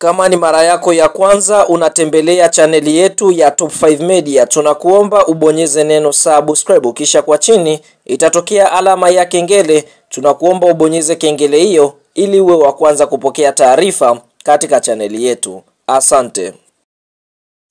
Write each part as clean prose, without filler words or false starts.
Kama ni mara yako ya kwanza unatembelea chaneli yetu ya Top 5 Media, tunakuomba ubonyeze neno subscribe, kisha kwa chini itatokea alama ya kengele. Tunakuomba ubonyeze kengele hiyo ili uwe wa kwanza kupokea taarifa katika chaneli yetu. Asante.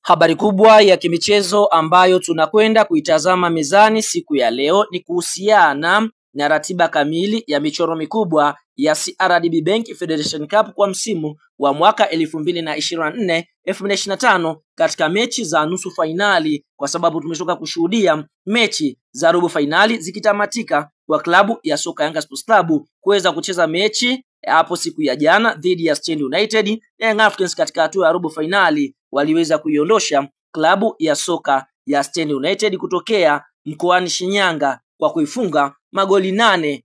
Habari kubwa ya kimichezo ambayo tunakwenda kuitazama mezani siku ya leo ni kuhusiana na ratiba kamili ya michoro mikubwa ya CRDB Bank Federation Cup kwa msimu wa mwaka 2024-2025 katika mechi za nusu fainali, kwa sababu tumetoka kushuhudia mechi za robo fainali zikitamatika kwa klabu ya soka Yanga Sports Club kuweza kucheza mechi hapo siku ya jana dhidi ya Stand United. Young Africans katika hatua ya robo fainali waliweza kuiondosha klabu ya soka ya Stand United kutokea mkoani Shinyanga kwa kuifunga magoli 8-1.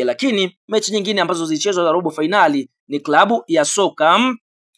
Lakini mechi nyingine ambazo zilichezwa za robo fainali ni klabu ya soka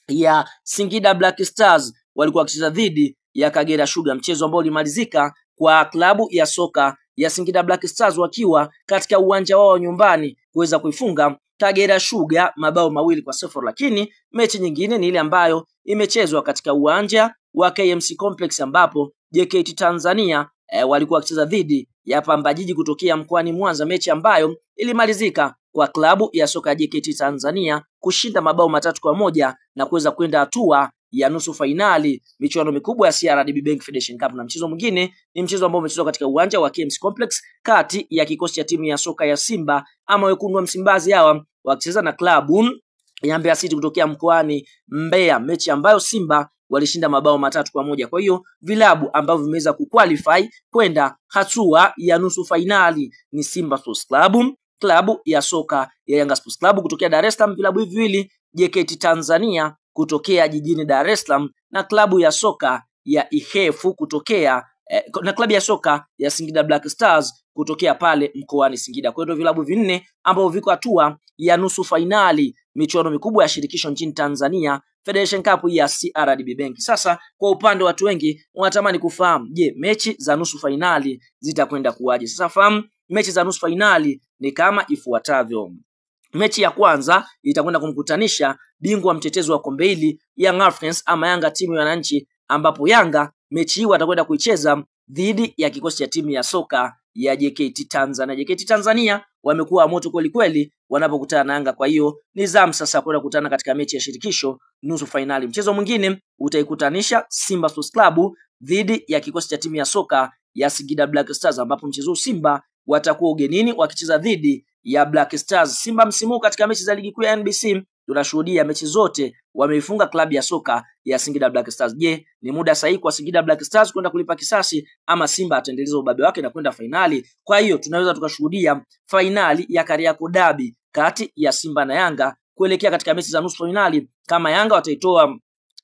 ya Singida Black Stars walikuwa wakicheza dhidi ya Kagera Sugar, mchezo ambao ulimalizika kwa klabu ya soka ya Singida Black Stars wakiwa katika uwanja wao nyumbani kuweza kuifunga Kagera Sugar mabao 2-0. Lakini mechi nyingine ni ile ambayo imechezwa katika uwanja wa KMC Complex ambapo JKT Tanzania walikuwa wakicheza dhidi ya Pamba Jiji kutokea mkoani Mwanza, mechi ambayo ilimalizika kwa klabu ya soka ya JKT Tanzania kushinda mabao 3-1 na kuweza kwenda hatua ya nusu fainali michuano mikubwa ya CRDB Bank Federation Cup. Na mchezo mwingine ni mchezo ambao umechezwa katika uwanja wa KMC Complex kati ya kikosi cha timu ya soka ya Simba ama wekundu wa Msimbazi hawa wakicheza na klabu ya Mbeya City kutokea mkoani Mbeya, mechi ambayo Simba walishinda mabao 3-1. Kwa hiyo vilabu ambavyo vimeweza kuqualify kwenda hatua ya nusu fainali ni Simba Sports Club, klabu ya soka ya Yanga Sports Club kutokea Dar es Salaam, vilabu hivi viwili JKT Tanzania kutokea jijini Dar es Salaam na klabu ya soka ya Ihefu kutokea na klabu ya soka ya Singida Black Stars kutokea pale mkoani Singida. Kwa hiyo vilabu vinne ambao viko hatua ya nusu fainali michuano mikubwa ya shirikisho nchini Tanzania, Federation Cup ya CRDB Bank. Sasa kwa upande wa watu wengi wanatamani kufahamu, je, mechi za nusu fainali zitakwenda kuwaje? Sasa fahamu mechi za nusu fainali ni kama ifuatavyo. Mechi ya kwanza itakwenda kumkutanisha bingwa mtetezi wa kombe hili Young Africans ama Yanga timu ya wananchi, ambapo Yanga mechi hii watakwenda kuicheza dhidi ya kikosi cha timu ya soka ya JKT Tanzania. JKT Tanzania wamekuwa moto kweli kweli wanapokutana na Yanga, kwa hiyo ni zamu sasa kwenda kukutana katika mechi ya shirikisho nusu fainali. Mchezo mwingine utaikutanisha Simba Sports Club dhidi ya kikosi cha timu ya soka ya Singida Black Stars, ambapo mchezo Simba watakuwa ugenini wakicheza dhidi ya Black Stars. Simba msimu katika mechi za ligi kuu ya NBC tunashuhudia mechi zote wameifunga klabu ya soka ya Singida Black Stars. Je, ni muda sahihi kwa Singida Black Stars kwenda kulipa kisasi ama Simba ataendeleza ubabe wake na kwenda fainali? Kwa hiyo tunaweza tukashuhudia fainali ya Kariakoo Derby kati ya Simba na Yanga kuelekea katika mechi za nusu fainali, kama Yanga wataitoa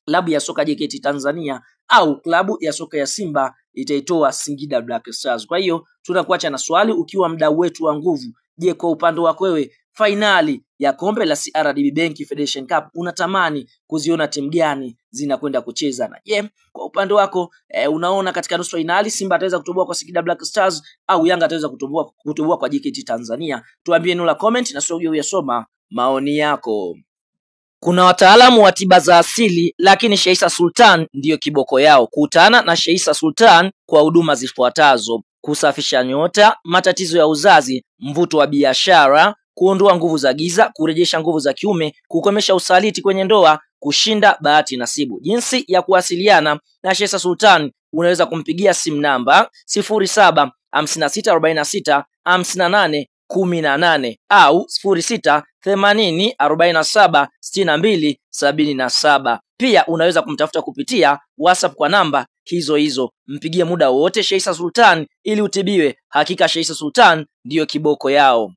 klabu ya soka JKT Tanzania au klabu ya soka ya Simba itaitoa Singida Black Stars. Kwa hiyo tunakuacha na swali ukiwa mdau wetu wa nguvu. Je, kwa upande wako wewe fainali ya kombe la CRDB Bank Federation Cup unatamani kuziona timu gani zinakwenda kucheza? Na je, kwa upande wako unaona katika nusu finali Simba ataweza kutoboa kwa Singida Black Stars au Yanga ataweza kutoboa kwa JKT Tanzania? Tuambie neno la comment na sio uyasoma maoni yako. Kuna wataalamu wa tiba za asili lakini Sheisa Sultan ndiyo kiboko yao. Kutana na Sheisa Sultan kwa huduma zifuatazo: kusafisha nyota, matatizo ya uzazi, mvuto wa biashara, kuondoa nguvu za giza, kurejesha nguvu za kiume, kukomesha usaliti kwenye ndoa, kushinda bahati nasibu. Jinsi ya kuwasiliana na Sheisa Sultan: unaweza kumpigia simu namba 0756465818 au 0680476277. Pia unaweza kumtafuta kupitia WhatsApp kwa namba hizo hizo. Mpigie muda wote Sheisa Sultan ili utibiwe. Hakika Sheisa Sultan ndiyo kiboko yao.